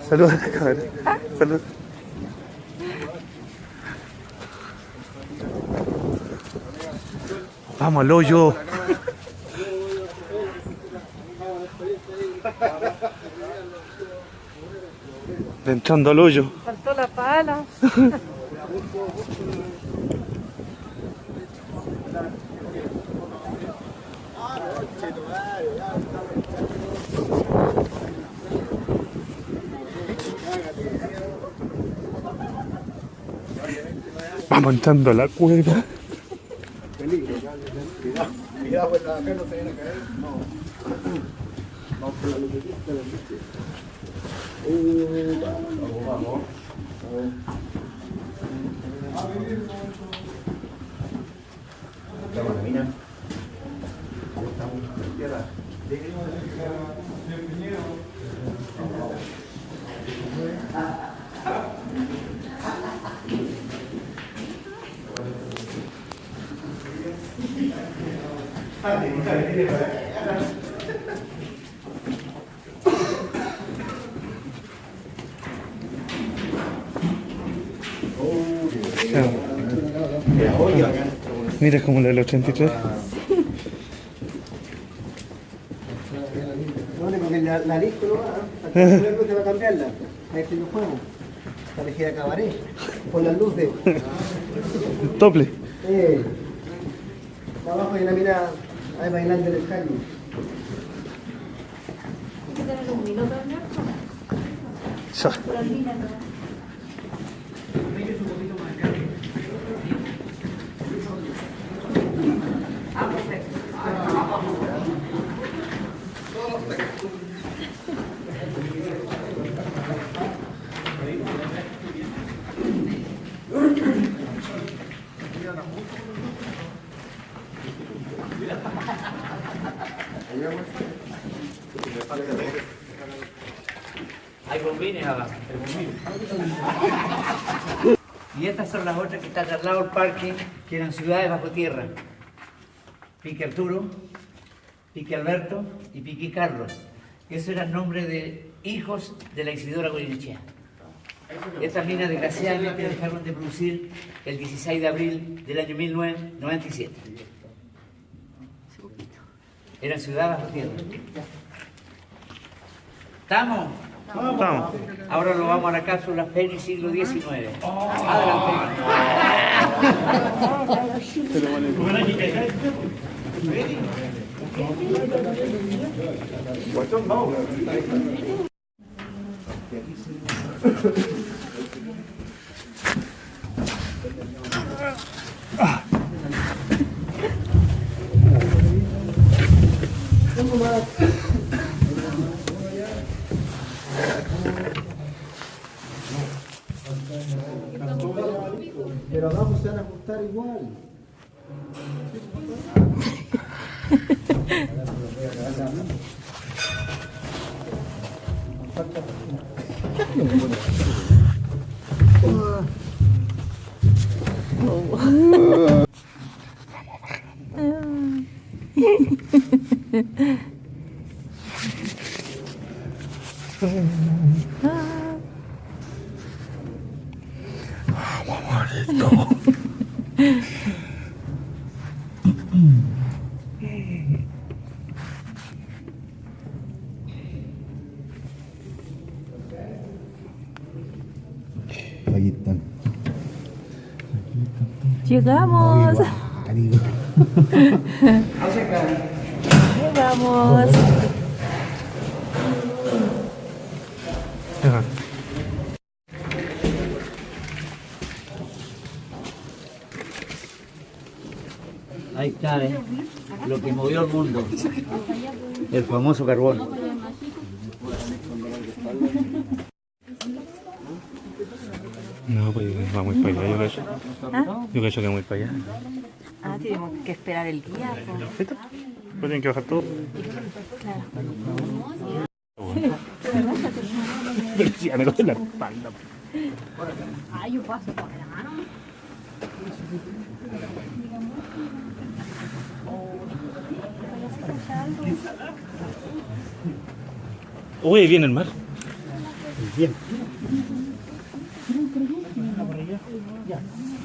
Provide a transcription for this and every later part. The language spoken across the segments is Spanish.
Saludos a la cámara. Salud. Vamos al hoyo. Entrando al hoyo. Faltó la pala. Vamos entrando a la cueva. Cuidado, pues acá no se viene a caer. No. Vamos por la lucecita de la noche. Vamos. Estamos en la mina. Estamos en tierra. Mira como la del 83. Lo único que la disco no va, hasta que luego te va a cambiarla. Ahí te lo juego. La elegida cabaret. Con las luces. Tople. Abajo hay una mina ahí bailando en el caño. Hay que tener un minuto en el Ya. Hay bombines abajo. Y estas son las otras que están al lado del parque, que eran ciudades bajo tierra. Pique Arturo, Pique Alberto y Pique Carlos. Esos eran nombres de hijos de la Isidora Goyenechea. Estas minas desgraciadamente dejaron de producir el 16 de abril del año 1997. Eran ciudades bajo tierra. ¿Estamos? Vamos. Ahora nos vamos a la cápsula Fénix siglo XIX. Adelante. Pero abajo se van a ajustar igual. Ahí están. Llegamos. Llegamos. Ajá. Ahí está, lo que movió el mundo. El famoso carbón. No, pues va muy para allá, yo cacho. ¿Ah? Yo cacho que muy para allá. Ah, tenemos que esperar el día. ¿Listo? Pues tienen que bajar todo. Claro. Pero sí, me coge la espalda. Ah, yo paso con la mano. Uy, viene el mar. Bien.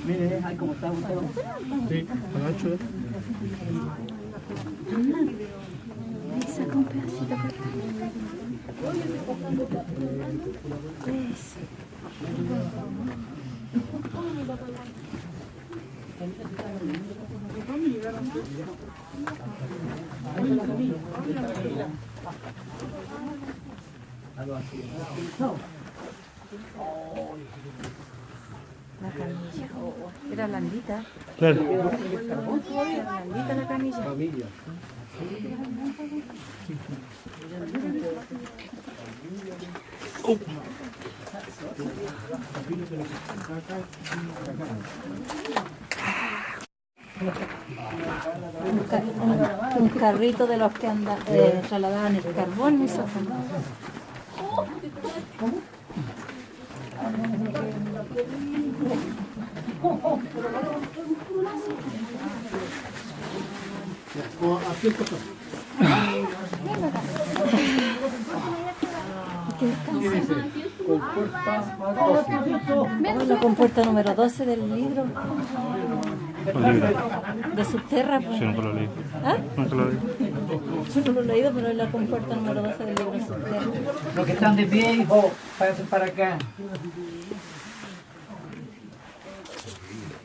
Mire, ahí como está usted. Sí, para ancho. Saca un pedacito por acá. Eso. La camilla. Era blandita. Claro. Era blandita la camilla. Un carrito de los que trasladaban el carbón y eso. Aquí el costado. La compuerta número 12 del libro de Subterra. Sí, nunca lo leí. ¿Ah? Nunca lo leí. Yo no lo he leído, pero es la compuerta número 12 del libro Subterra. Los que están de pie, hijo, pásense para acá.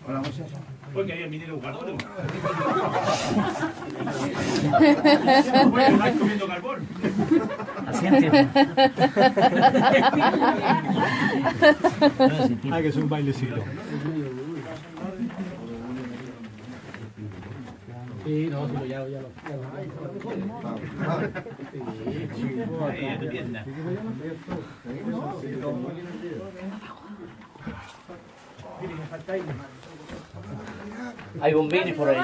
Hola, muchacha. Porque ahí el minero jugador. comiendo carbón. Asiente. Ah, que es un bailecito. Sí, no, sí, ya lo. Hay bombines por ahí.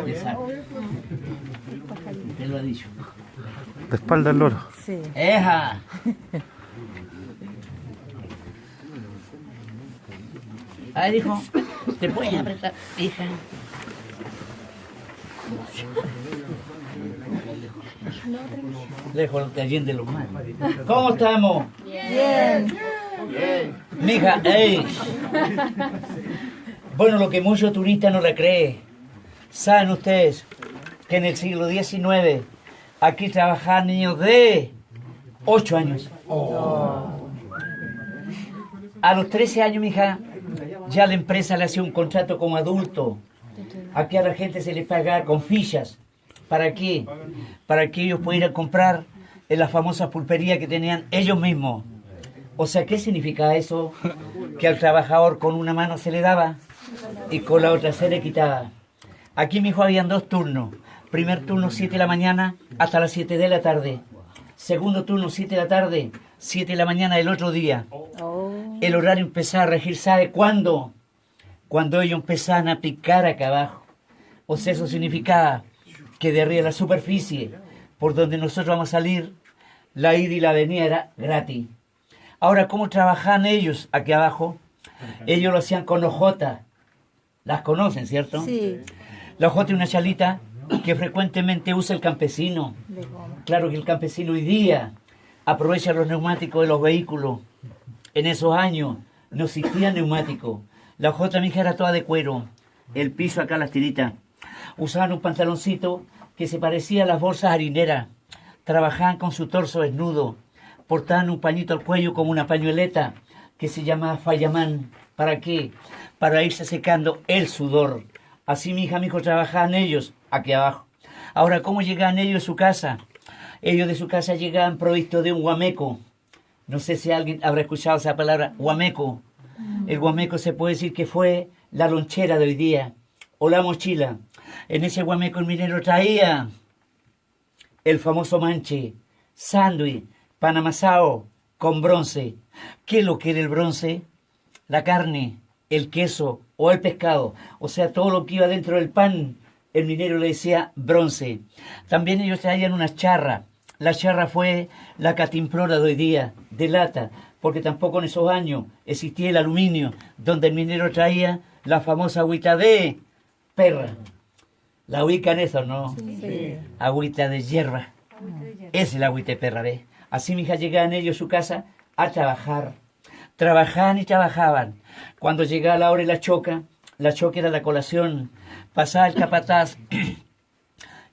Exacto. Usted lo ha dicho. De espalda al loro. Sí. ¡Eja! Ay, dijo, ¿te puedes apretar, hija? Lejos de allí de los mares. ¿Cómo estamos? Bien. Mija, ey. Bueno, lo que muchos turistas no la creen. ¿Saben ustedes que en el siglo XIX aquí trabajaban niños de 8 años? A los 13 años, mija, ya la empresa le hacía un contrato como adulto. Aquí a la gente se les pagaba con fichas. ¿Para qué? Para que ellos pudieran comprar en las famosas pulperías que tenían ellos mismos. O sea, ¿qué significa eso? Que al trabajador con una mano se le daba y con la otra se le quitaba. Aquí, mijo, habían 2 turnos. Primer turno, 7 de la mañana hasta las 7 de la tarde. Segundo turno, 7 de la tarde, 7 de la mañana del otro día. El horario empezaba a regir, ¿sabe cuándo? Cuando ellos empezaban a picar acá abajo. O sea, eso significaba que de arriba de la superficie, por donde nosotros vamos a salir, la ida y la venida era gratis. Ahora, ¿cómo trabajaban ellos aquí abajo? Ellos lo hacían con hojotas. Las conocen, ¿cierto? Sí. La hojota es una chalita que frecuentemente usa el campesino. Claro que el campesino hoy día aprovecha los neumáticos de los vehículos. En esos años no existía neumático. La hojota, mija, era toda de cuero. El piso acá, las tiritas. Usaban un pantaloncito que se parecía a las bolsas harineras. Trabajaban con su torso desnudo. Portaban un pañito al cuello como una pañueleta que se llamaba fayamán. ¿Para qué? Para irse secando el sudor. Así, mi hija, mi hijo, trabajaban ellos aquí abajo. Ahora, ¿cómo llegaban ellos a su casa? Ellos de su casa llegaban provistos de un guameco. No sé si alguien habrá escuchado esa palabra, guameco. El guameco se puede decir que fue la lonchera de hoy día, o la mochila. En ese guameco el minero traía el famoso manche, sándwich, pan amasado con bronce. ¿Qué es lo que era el bronce? La carne, el queso o el pescado. O sea, todo lo que iba dentro del pan, el minero le decía bronce. También ellos traían una charra. La charra fue la catimplora de hoy día, de lata, porque tampoco en esos años existía el aluminio, donde el minero traía la famosa agüita de perra. La ubican eso, ¿no? Sí. Agüita de hierba. Es el agüita de perra, ¿ves? Así, mija, llegaban ellos a su casa a trabajar. Trabajaban y trabajaban. Cuando llegaba la hora de la choca era la colación, pasaba el capataz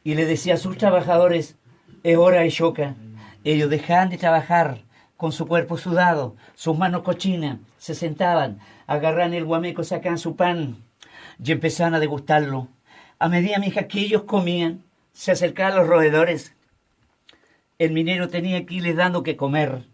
y le decía a sus trabajadores, es hora de choca. Ellos dejaban de trabajar con su cuerpo sudado, sus manos cochinas, se sentaban, agarraban el guameco, sacaban su pan y empezaban a degustarlo. A medida, mija, que ellos comían, se acercaban a los roedores. El minero tenía que irles dando que comer.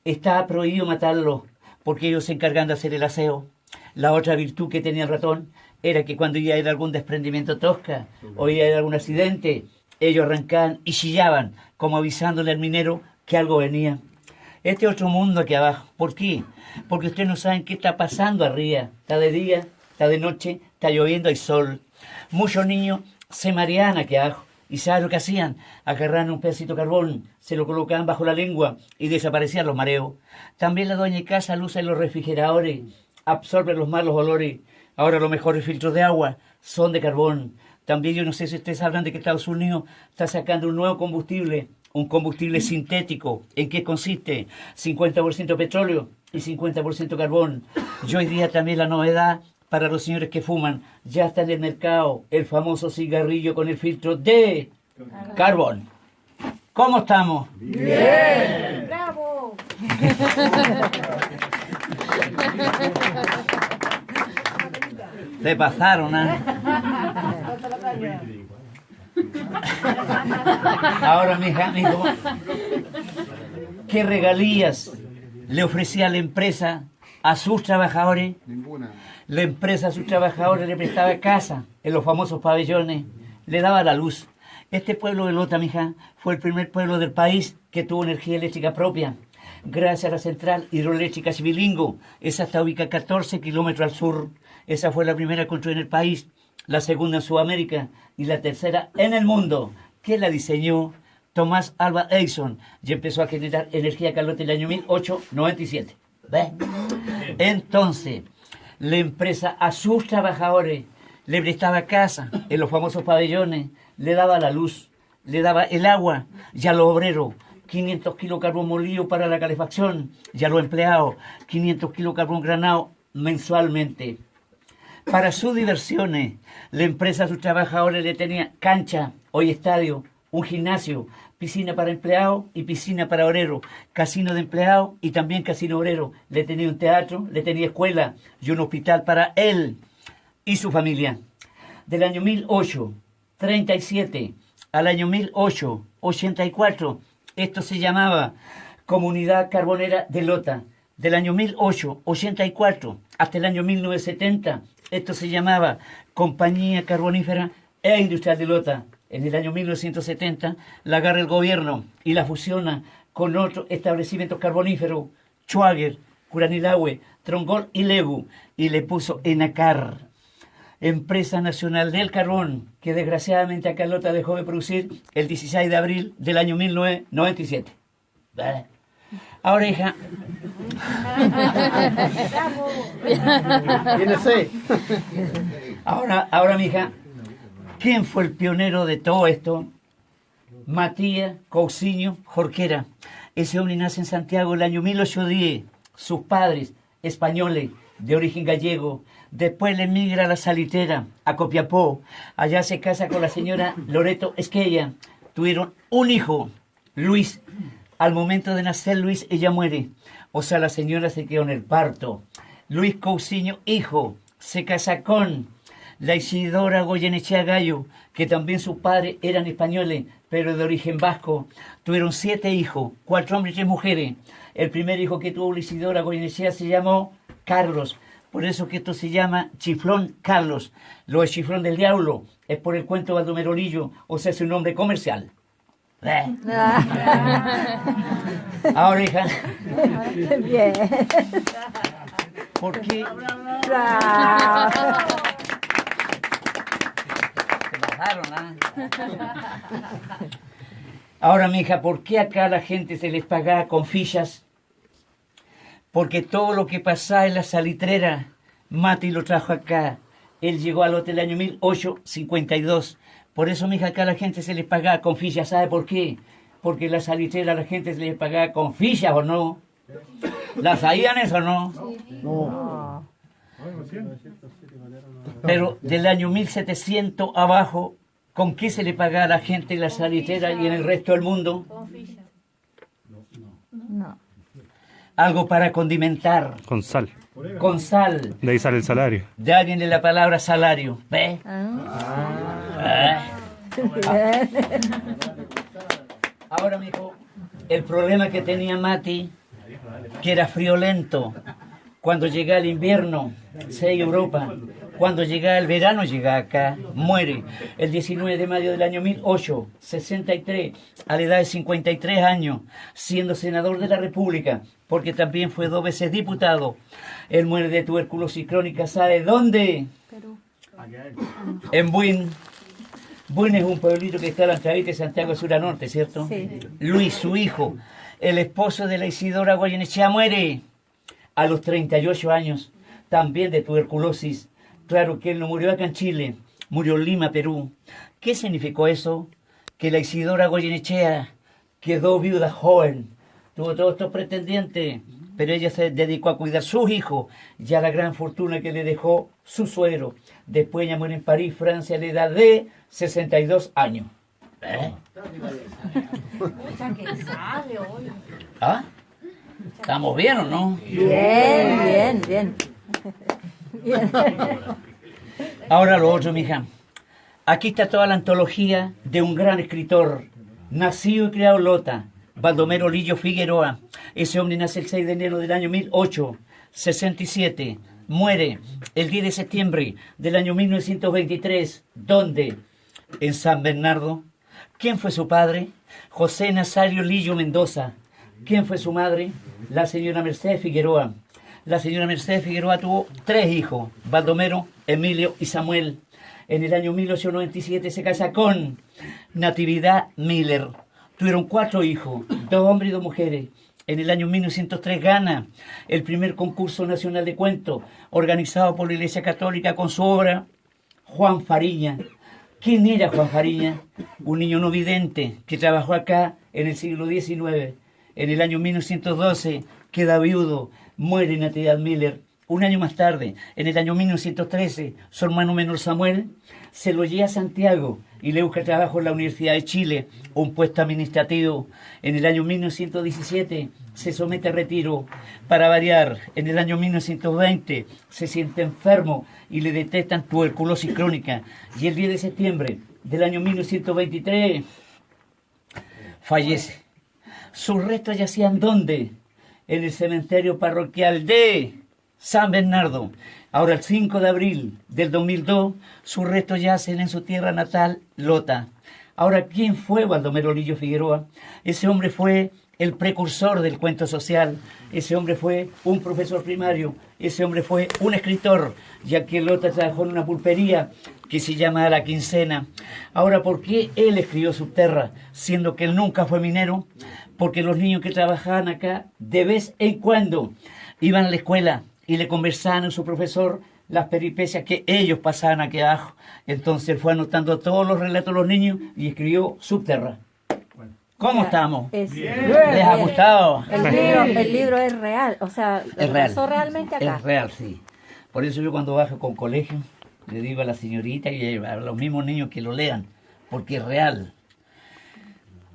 Estaba prohibido matarlo, porque ellos se encargaban de hacer el aseo. La otra virtud que tenía el ratón era que cuando iba a haber algún desprendimiento tosca o iba a haber algún accidente, ellos arrancaban y chillaban, como avisándole al minero que algo venía. Este otro mundo aquí abajo. ¿Por qué? Porque ustedes no saben qué está pasando arriba. Está de día, está de noche, está lloviendo, hay sol. Muchos niños se mareaban aquí abajo. ¿Y saben lo que hacían? Agarraban un pedacito de carbón, se lo colocaban bajo la lengua y desaparecían los mareos. También la dueña de casa usa los refrigeradores, absorbe los malos olores. Ahora los mejores filtros de agua son de carbón. También yo no sé si ustedes hablan de que Estados Unidos está sacando un nuevo combustible, un combustible sintético. ¿En qué consiste? 50% petróleo y 50% carbón. Y hoy día también la novedad para los señores que fuman, ya está en el mercado el famoso cigarrillo con el filtro de carbón. ¿Cómo estamos? ¡Bien! ¡Bravo! Se pasaron, ¿eh? Ahora, mijo, ¿qué regalías le ofrecía la empresa a sus trabajadores? Ninguna. La empresa a sus trabajadores le prestaba casa en los famosos pabellones, le daba la luz. Este pueblo de Lota, mija, fue el primer pueblo del país que tuvo energía eléctrica propia. Gracias a la central hidroeléctrica Civilingo. Esa está ubicada 14 kilómetros al sur. Esa fue la primera construida en el país, la segunda en Sudamérica y la tercera en el mundo, que la diseñó Thomas Alva Edison y empezó a generar energía caliente en el año 1897. ¿Ves? Entonces, la empresa a sus trabajadores le prestaba casa en los famosos pabellones, le daba la luz, le daba el agua, y a los obreros 500 kilos de carbón molido para la calefacción, y a los empleados 500 kilos de carbón granado mensualmente. Para sus diversiones, la empresa a sus trabajadores le tenía cancha, hoy estadio, un gimnasio, piscina para empleados y piscina para obreros, casino de empleados y también casino obrero. Le tenía un teatro, le tenía escuela y un hospital para él y su familia. Del año 1837 al año 1884, esto se llamaba Comunidad Carbonera de Lota. Del año 1884 hasta el año 1970, esto se llamaba Compañía Carbonífera e Industrial de Lota. En el año 1970 la agarra el gobierno y la fusiona con otros establecimientos carboníferos, Schwager, Curanilahue, Trongol y Legu, y le puso Enacar, Empresa Nacional del Carbón, que desgraciadamente acá en Lota dejó de producir el 16 de abril del año 1997. ¿Vale? Ahora, hija. Ahora, mi hija. ¿Quién fue el pionero de todo esto? Matías Cousiño Jorquera. Ese hombre nace en Santiago el año 1810. Sus padres, españoles, de origen gallego. Después le emigra a La Salitera, a Copiapó. Allá se casa con la señora Loreto Esquella. Tuvieron un hijo, Luis. Al momento de nacer Luis, ella muere. O sea, la señora se quedó en el parto. Luis Cousiño, hijo, se casa con la Isidora Goyenechea Gallo, que también sus padres eran españoles, pero de origen vasco. Tuvieron 7 hijos, 4 hombres y 3 mujeres. El primer hijo que tuvo la Isidora Goyenechea se llamó Carlos. Por eso que esto se llama Chiflón Carlos. Lo de Chiflón del Diablo es por el cuento de Baldomero Lillo, o sea, es un nombre comercial. Ahora, hija. Bien. ¿Por qué? Ahora, mija, ¿por qué acá a la gente se les paga con fichas? porque todo lo que pasaba en la salitrera, Mati lo trajo acá. Él llegó al hotel el año 1852. Por eso, mija, acá a la gente se les pagaba con fichas. ¿Sabe por qué? Porque en la salitrera a la gente se les pagaba con fichas, ¿o no? ¿Las sabían eso o no? No. Pero del año 1700 abajo, ¿con qué se le pagaba a la gente en la salitrera y en el resto del mundo? No. Algo para condimentar, Con sal. con sal. De ahí sale el salario. De ahí viene la palabra salario. ¿Ves? Ahora, mijo, el problema que tenía Mati, que era friolento, cuando llegaba el invierno, se iba a Europa. Cuando llegaba el verano, llegaba acá, muere. El 19 de mayo del año 1863, a la edad de 53 años, siendo senador de la República, porque también fue 2 veces diputado. Él muere de tuberculosis crónica, ¿sabe dónde? Perú. En Buin. Buin es un pueblito que está a la entradita de Santiago Sur a Norte, ¿cierto? Sí. Luis, su hijo, el esposo de la Isidora Goyenechea, muere a los 38 años, también de tuberculosis. Claro que él no murió acá en Chile, murió en Lima, Perú. ¿Qué significó eso? Que la Isidora Goyenechea quedó viuda joven, tuvo todos estos pretendientes, pero ella se dedicó a cuidar a sus hijos y a la gran fortuna que le dejó su suegro. Después ella muere en París, Francia, a la edad de 62 años. ¿Eh? ¿Ah? ¿Estamos bien o no? Bien, bien, bien. Bien. Ahora lo otro, mija. Aquí está toda la antología de un gran escritor, nacido y criado en Lota, Baldomero Lillo Figueroa. Ese hombre nace el 6 de enero del año 1867. Muere el 10 de septiembre del año 1923. ¿Dónde? En San Bernardo. ¿Quién fue su padre? José Nazario Lillo Mendoza. ¿Quién fue su madre? La señora Mercedes Figueroa. La señora Mercedes Figueroa tuvo 3 hijos, Baldomero, Emilio y Samuel. En el año 1897 se casa con Natividad Miller. Tuvieron 4 hijos, 2 hombres y 2 mujeres. En el año 1903 gana el primer concurso nacional de cuentos organizado por la Iglesia Católica con su obra Juan Fariña. ¿Quién era Juan Fariña? Un niño no vidente que trabajó acá en el siglo XIX. En el año 1912 queda viudo, muere Natividad Miller. Un año más tarde, en el año 1913, su hermano menor Samuel se lo lleva a Santiago y le busca trabajo en la Universidad de Chile, un puesto administrativo. En el año 1917 se somete a retiro. Para variar, en el año 1920 se siente enfermo y le detectan tuberculosis crónica. Y el 10 de septiembre del año 1923 fallece. Sus restos yacían ¿dónde? En el cementerio parroquial de San Bernardo. Ahora, el 5 de abril del 2002, sus restos yacen en su tierra natal, Lota. Ahora, ¿quién fue Baldomero Lillo Figueroa? Ese hombre fue el precursor del cuento social. Ese hombre fue un profesor primario. Ese hombre fue un escritor, ya que Lota trabajó en una pulpería que se llama La Quincena. Ahora, ¿por qué él escribió Subterra, siendo que él nunca fue minero? Porque los niños que trabajaban acá, de vez en cuando, iban a la escuela y le conversaban a su profesor las peripecias que ellos pasaban aquí abajo. Entonces él fue anotando todos los relatos de los niños y escribió Subterra. ¿Cómo estamos? ¿Les ha gustado? El libro es real, o sea, Es real. pasó realmente acá. Es real, sí. Por eso yo cuando bajo con colegio, le digo a la señorita y a los mismos niños que lo lean, porque es real.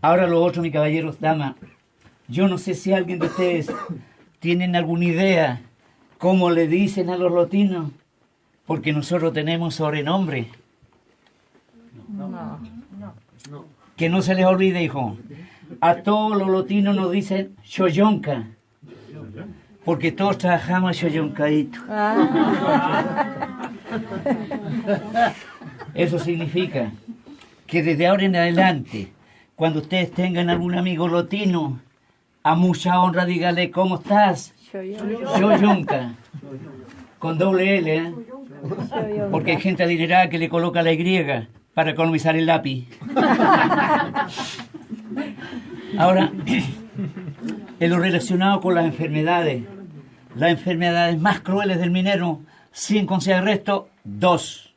Ahora lo otro, mi caballeros, dama, yo no sé si alguien de ustedes tienen alguna idea cómo le dicen a los lotinos, porque nosotros tenemos sobrenombre. No. Que no se les olvide, hijo. A todos los lotinos nos dicen Xoyonca, porque todos trabajamos Xoyoncadito. Eso significa que desde ahora en adelante, cuando ustedes tengan algún amigo lotino, a mucha honra dígale, ¿cómo estás? Xoyonca. Con doble L, ¿eh? Porque hay gente adinerada que le coloca la Y para economizar el lápiz. Ahora, en lo relacionado con las enfermedades, Las enfermedades más crueles del minero, sin conseguir el resto, 2.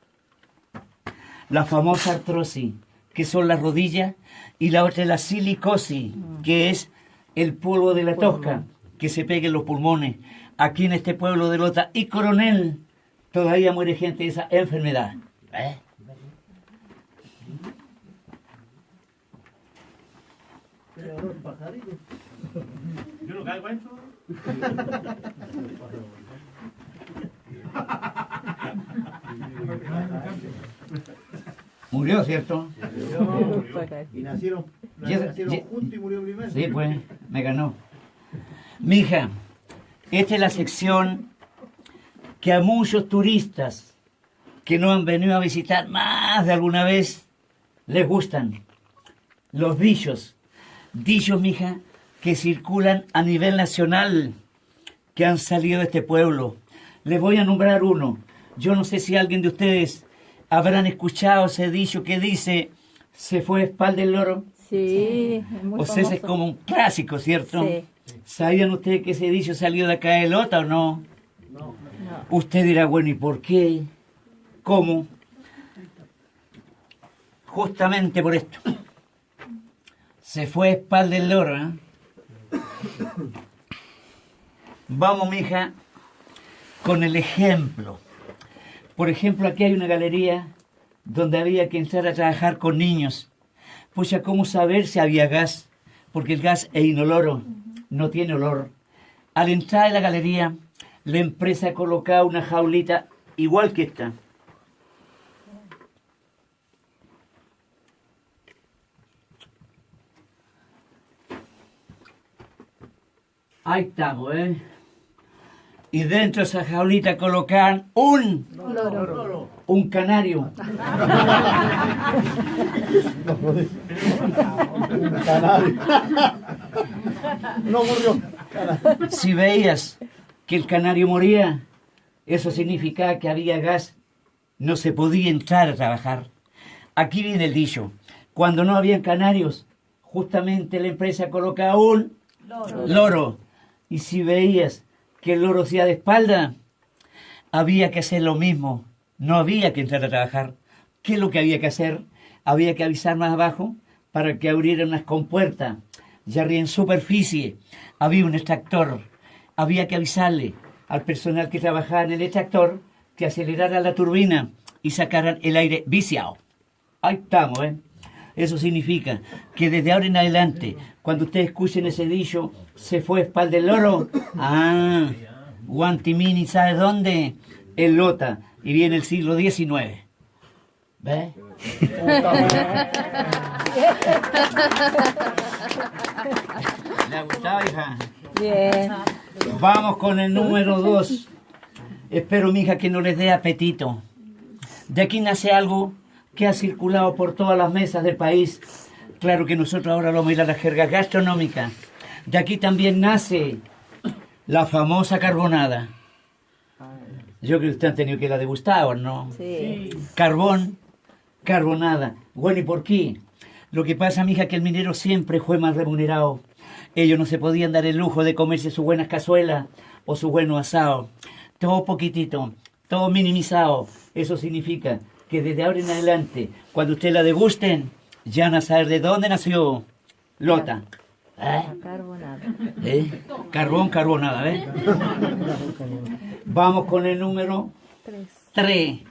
La famosa artrosis, que son las rodillas, y la otra es la silicosis, que es el polvo de la tosca, que se pega en los pulmones. Aquí en este pueblo de Lota y Coronel, todavía muere gente de esa enfermedad. ¿Eh? Yo no caigo en eso. Murió, ¿cierto? Y nacieron juntos y murió primero. Sí, pues, me ganó. Mija, esta es la sección que a muchos turistas que no han venido a visitar más de alguna vez les gustan. Los dichos. Dichos, mija, que circulan a nivel nacional, que han salido de este pueblo. Les voy a nombrar uno. Yo no sé si alguien de ustedes habrán escuchado ese dicho que dice, se fue a espalda el loro. Sí, es muy O sea, ese es famoso. como un clásico, ¿cierto? Sí. ¿Sabían ustedes que ese dicho salió de acá de Lota o no? No. Usted dirá, bueno, ¿y por qué? ¿Cómo? Justamente por esto. Se fue a espalda el loro, ¿eh? Vamos, mija, con el ejemplo. Por ejemplo, aquí hay una galería donde había que entrar a trabajar con niños. Pues ya, ¿cómo saber si había gas? Porque el gas es inoloro, no tiene olor. Al entrar en la galería, la empresa colocaba una jaulita igual que esta. Ahí estamos, ¿eh? Y dentro de esa jaulita colocaban un canario. No murió. Si veías que el canario moría, eso significaba que había gas, no se podía entrar a trabajar. Aquí viene el dicho. Cuando no habían canarios, justamente la empresa colocaba un loro. Y si veías que el loro se iba de espalda, había que hacer lo mismo. No había que entrar a trabajar. ¿Qué es lo que había que hacer? Había que avisar más abajo para que abrieran unas compuertas. Y arriba en superficie había un extractor. Había que avisarle al personal que trabajaba en el extractor que acelerara la turbina y sacaran el aire viciado. Ahí estamos, ¿eh? Eso significa que desde ahora en adelante, cuando ustedes escuchen ese dicho, se fue a espalda del loro. Ah, Guantimini, ¿sabe dónde? En Lota. Y viene el siglo XIX. ¿Ves? ¿Le ha gustado, hija? Bien. Vamos con el número 2. Espero, mija, que no les dé apetito. De aquí nace algo que ha circulado por todas las mesas del país. Claro que nosotros ahora vamos a ir a la jerga gastronómica. De aquí también nace la famosa carbonada. Yo creo que ustedes han tenido que la degustar, ¿no? Sí. Carbón, carbonada. Bueno, ¿y por qué? Lo que pasa, mija, que el minero siempre fue más remunerado. Ellos no se podían dar el lujo de comerse sus buenas cazuelas o sus buenos asados. Todo poquitito, todo minimizado. Eso significa que desde ahora en adelante, cuando ustedes la degusten, ya van a saber de dónde nació Lota. ¿Eh? La carbonada. ¿Eh? Carbón, carbonada, ¿eh? Vamos con el número 3.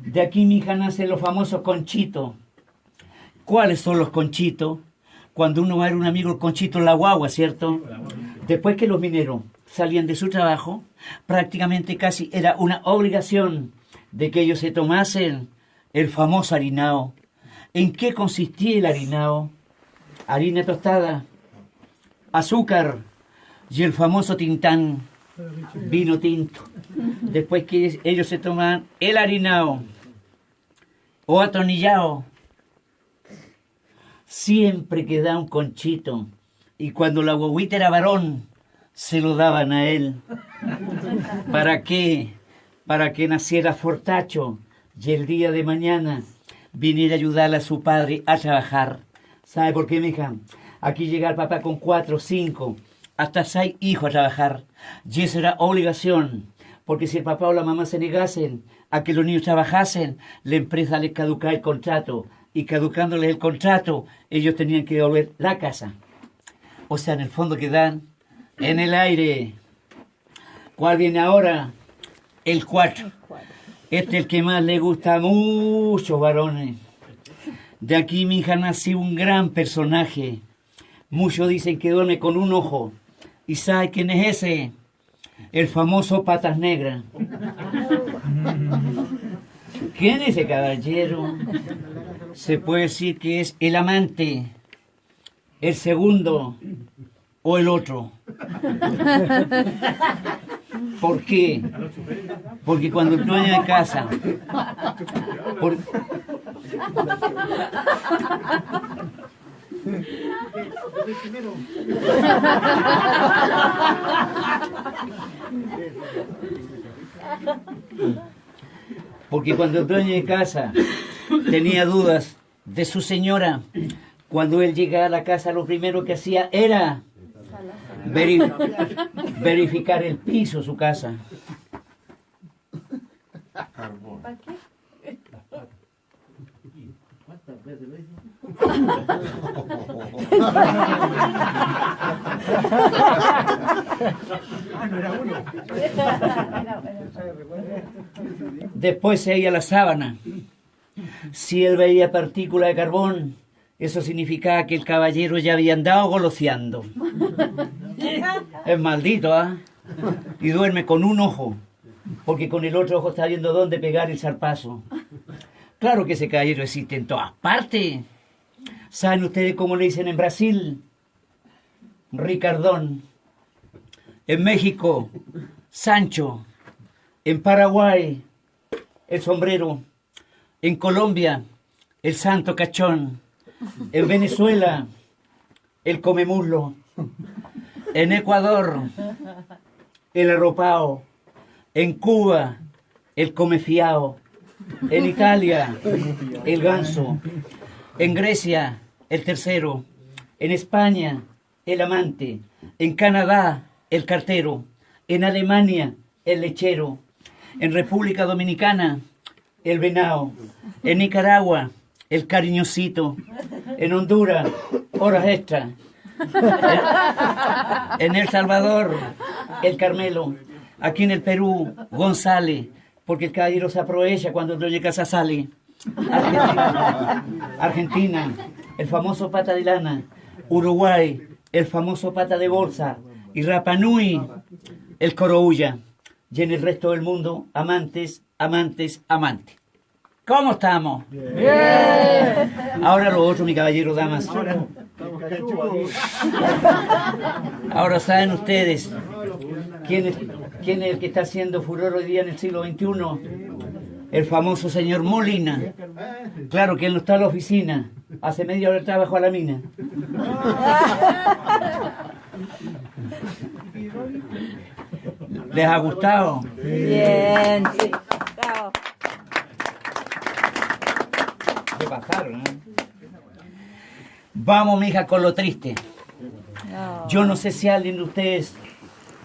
De aquí, mija, nacen los famosos conchitos. ¿Cuáles son los conchitos? Cuando uno va a ver un amigo, el conchito en la guagua, ¿cierto? Después que los mineros salían de su trabajo, prácticamente casi era una obligación de que ellos se tomasen el famoso harinao. ¿En qué consistía el harinao? Harina tostada, azúcar y el famoso tintán, vino tinto. Después que ellos se tomaban el harinao o atornillado, siempre quedaba un conchito. Y cuando la guaguita era varón, se lo daban a él. ¿Para qué? Para que naciera fortacho y el día de mañana viniera a ayudarle a su padre a trabajar. ¿Sabe por qué, mija? Aquí llega el papá con 4, 5 hasta 6 hijos a trabajar. Y eso era obligación, porque si el papá o la mamá se negasen a que los niños trabajasen, la empresa les caducaba el contrato, y caducándoles el contrato, ellos tenían que devolver la casa. O sea, en el fondo quedan en el aire. ¿Cuál viene ahora? El 4. Este es el que más le gusta a muchos varones. De aquí, mi hija, nació un gran personaje. Muchos dicen que duerme con un ojo. ¿Y sabe quién es ese? El famoso Patas Negras. ¿Quién es ese caballero? Se puede decir que es el amante, el segundo o el otro. ¿Por qué? Porque cuando el dueño de casa... Porque cuando el dueño de casa tenía dudas de su señora, cuando él llegaba a la casa, lo primero que hacía era verificar el piso de su casa. ¿Para qué? ¿Cuántas veces lo hizo? No era uno. Después se veía la sábana. Si él veía partículas de carbón, eso significaba que el caballero ya había andado goloseando. Es maldito, ¿ah? Y duerme con un ojo, porque con el otro ojo está viendo dónde pegar el zarpazo. Claro que ese caballero existe en todas partes. ¿Saben ustedes cómo le dicen en Brasil? Ricardón. En México, Sancho. En Paraguay, el sombrero. En Colombia, el santo cachón. En Venezuela, el comemuslo. En Ecuador, el arropao. En Cuba, el comefiao. En Italia, el ganso. En Grecia, el tercero. En España, el amante. En Canadá, el cartero. En Alemania, el lechero. En República Dominicana, el venado. En Nicaragua, el cariñosito. En Honduras, horas extras. En El Salvador, el Carmelo. Aquí en el Perú, González, porque el caballero se aprovecha cuando el dueño de casa sale. Argentina, el famoso pata de lana. Uruguay, el famoso pata de bolsa. Y Rapa Nui, el coroulla. Y en el resto del mundo, amantes, amantes, amantes. ¿Cómo estamos? Bien. Ahora lo otro, mi caballero, damas. Ahora saben ustedes quién es el que está haciendo furor hoy día en el siglo XXI. El famoso señor Molina. Claro que él no está en la oficina. Hace media hora trabajo a la mina. ¿Les ha gustado? Bien, sí. Bravo. ¿Qué pasaron, eh? Vamos, mija, con lo triste. No. Yo no sé si alguien de ustedes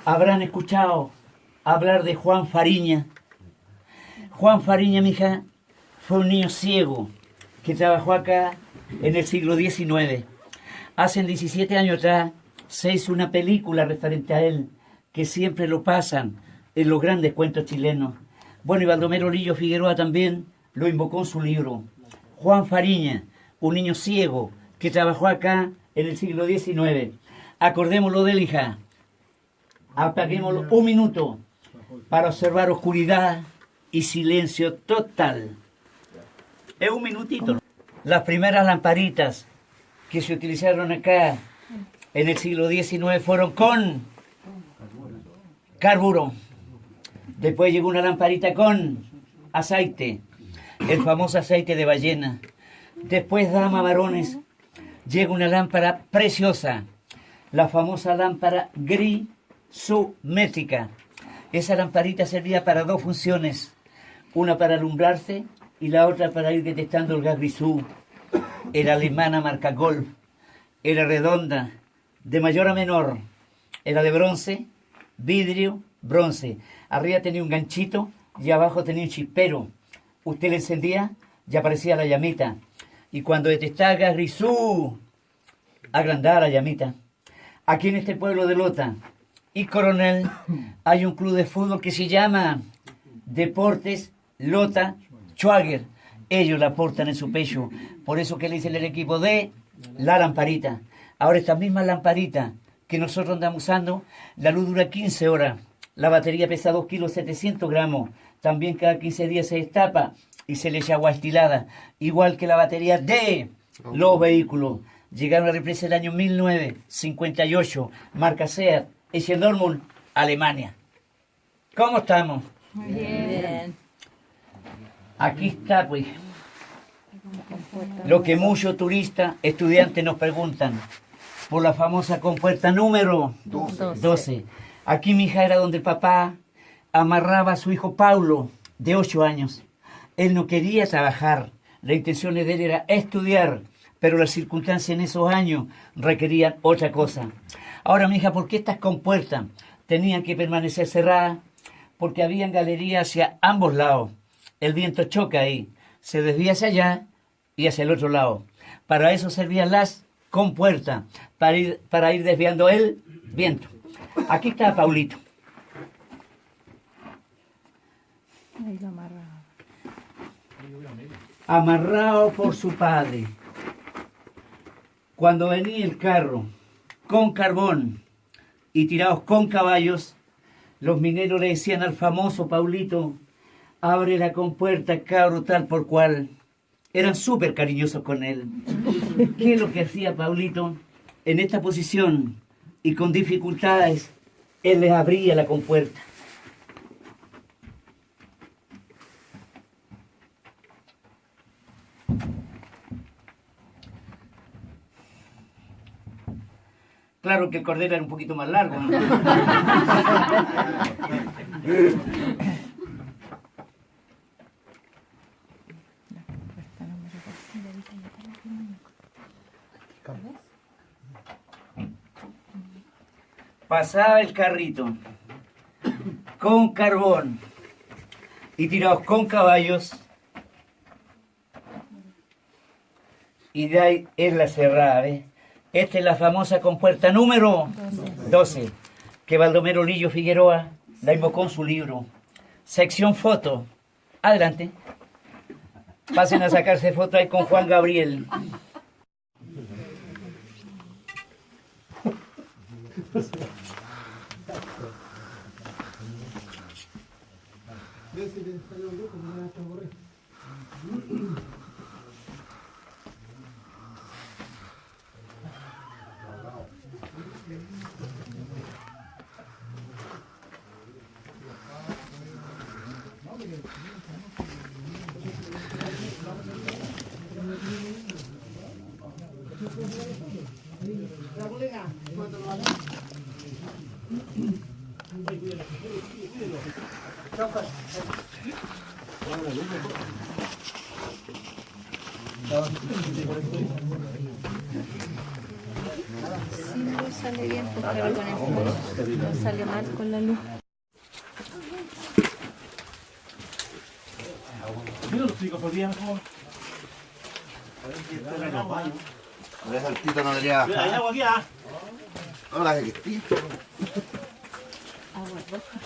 habrán escuchado hablar de Juan Fariña. Juan Fariña, mija, fue un niño ciego que trabajó acá en el siglo XIX. Hace 17 años atrás se hizo una película referente a él, que siempre lo pasan en los grandes cuentos chilenos. Bueno, y Baldomero Lillo Figueroa también lo invocó en su libro. Juan Fariña, un niño ciego que trabajó acá en el siglo XIX. Acordémoslo de él, hija. Apaguémoslo un minuto para observar oscuridad y silencio total. Es un minutito. Las primeras lamparitas que se utilizaron acá en el siglo XIX fueron con carburo. Después llegó una lamparita con aceite, el famoso aceite de ballena. Después, damas, varones, llega una lámpara preciosa, la famosa lámpara grisométrica. Esa lamparita servía para dos funciones, una para alumbrarse y la otra para ir detectando el gas grisú. Era alemana, marca Golf, era redonda, de mayor a menor, era de bronce, vidrio, bronce. Arriba tenía un ganchito y abajo tenía un chispero. Usted le encendía y aparecía la llamita. Y cuando detestaba Grisú, agrandaba la llamita. Aquí en este pueblo de Lota y Coronel hay un club de fútbol que se llama Deportes Lota Schwager. Ellos la aportan en su pecho. Por eso que le dicen el equipo de la lamparita. Ahora esta misma lamparita que nosotros andamos usando, la luz dura 15 horas. La batería pesa 2 kilos 700 gramos. También cada 15 días se destapa y se le echa agua estilada. Igual que la batería de los vehículos. Llegaron a la represa el año 1958. Marca SEAT, Eschendormund, Alemania. ¿Cómo estamos? Bien. Aquí está, pues, lo que muchos turistas, estudiantes nos preguntan por la famosa compuerta número 12. Aquí mi hija era donde el papá amarraba a su hijo Paulo, de 8 años. Él no quería trabajar, la intención de él era estudiar, pero las circunstancias en esos años requerían otra cosa. Ahora, mi hija, ¿por qué estas compuertas tenían que permanecer cerradas? Porque habían galerías hacia ambos lados. El viento choca ahí, se desvía hacia allá y hacia el otro lado. Para eso servían las compuertas, para ir desviando el viento. Aquí está Paulito. Ahí lo amarraba. Amarrado por su padre. Cuando venía el carro con carbón y tirados con caballos, los mineros le decían al famoso Paulito: abre la compuerta, cabro, tal por cual. Eran súper cariñosos con él. ¿Qué es lo que hacía Paulito? En esta posición y con dificultades, él les abría la compuerta. Claro que el cordero era un poquito más largo, ¿no? Pasaba el carrito con carbón y tirados con caballos, y de ahí es la cerrada, ¿ves? Esta es la famosa compuerta número 12, que Baldomero Lillo Figueroa la invocó en su libro. Sección foto. Adelante. Pasen a sacarse foto ahí con Juan Gabriel. Sí, no sale bien, porque con el flash no sale mal con la luz. Mira los chicos, por día mejor. Por eso el tito no debería bajar. Hay agua aquí, ¿ah? Hola, que tito. Agua roja.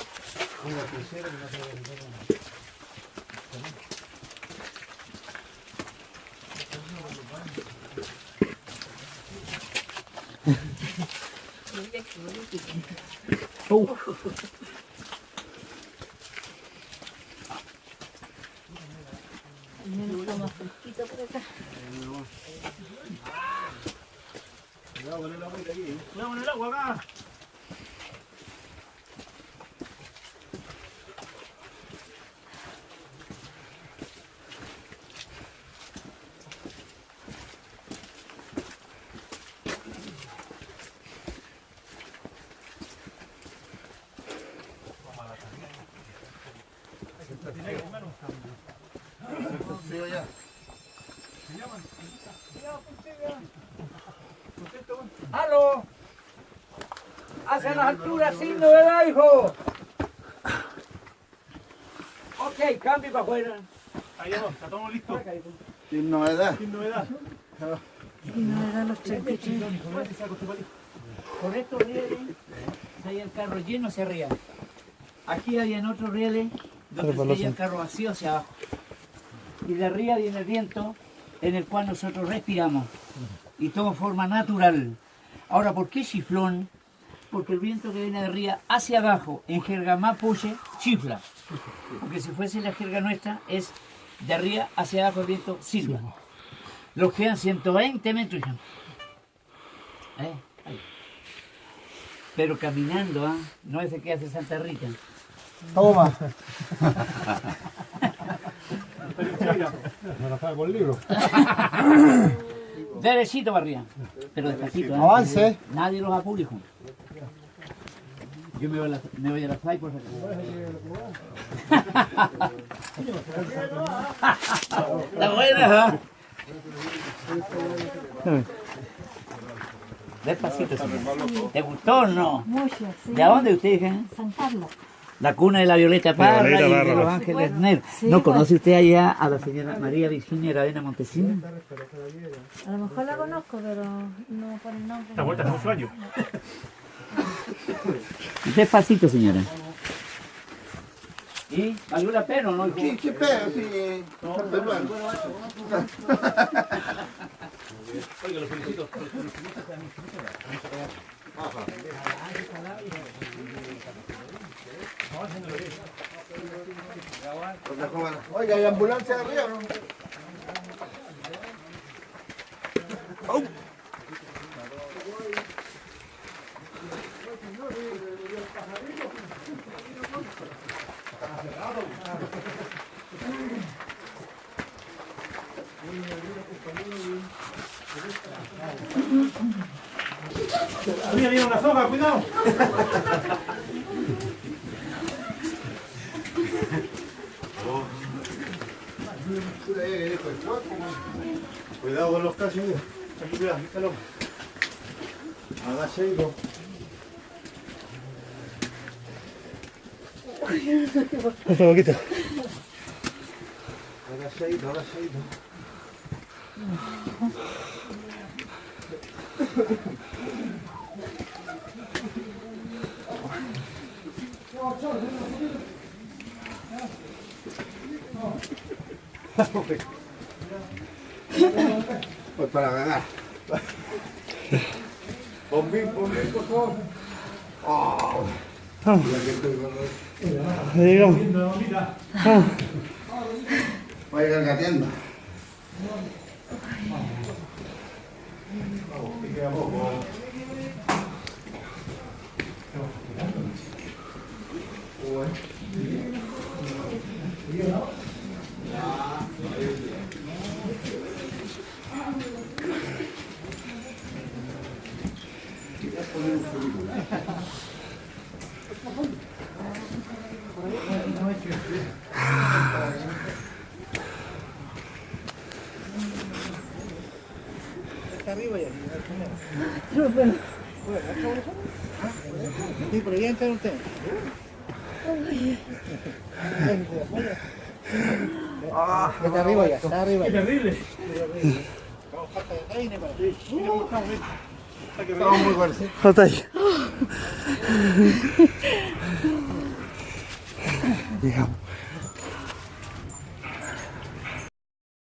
Al menos está más fresquito por acá. Cuidado con el agua aquí. Cuidado con el agua acá. Frío ya. ¡Aló! Hacia las alturas sin novedad, hijo. Ok, cambio para afuera. Ahí vamos, está todo listo. Sin novedad. Sin novedad. Y no eran los chanquitos. Con estos rieles, se halla el carro lleno hacia arriba. Aquí habían otros rieles donde se halla el carro vacío hacia abajo. Y de arriba viene el viento en el cual nosotros respiramos. Y toma forma natural. Ahora, ¿por qué chiflón? Porque el viento que viene de arriba hacia abajo, en jerga mapuche, chifla. Porque si fuese la jerga nuestra, es de arriba hacia abajo el viento silba. Los quedan 120 metros. Hija. Ahí. Pero caminando, ¿ah? No es de que hace Santa Rita. Toma. Me la sabe por el libro. Derechito para arriba. Pero despacito. ¿eh? Avance. Nadie los apure, hijo. Yo me voy a la playa por favor. Está buena, ¿eh? Despacito, señor. ¿Te gustó o no? Mucho, sí. ¿De dónde usted, hija? San Carlos. La cuna de la Violeta Parra Violeta y de Parra. los Ángeles Ner. Sí, ¿No pues. conoce usted allá a la señora María Virginia Aravena Montesino? A lo mejor la conozco, pero no por el nombre. Esta vuelta es un sueño. Despacito, señora. ¿Y valió la pena o no? hijo? Sí, qué pedo, sí. Oiga, lo felicito. Oiga, ¿hay ambulancia arriba, no? Arriba viene una soga, cuidado. Cuidado con los cachos. Aquí, cuidado, déjalo. Agachadito. Un poquito. Agachadito, agachadito. Pues para ganar. Bombín, por favor. Ahí llegamos. Voy a ir gateando. Sí, por ahí entra usted. Está arriba ya, está arriba. ¡Qué terrible! Estamos muy fuertes. Hasta ahí. Llegamos.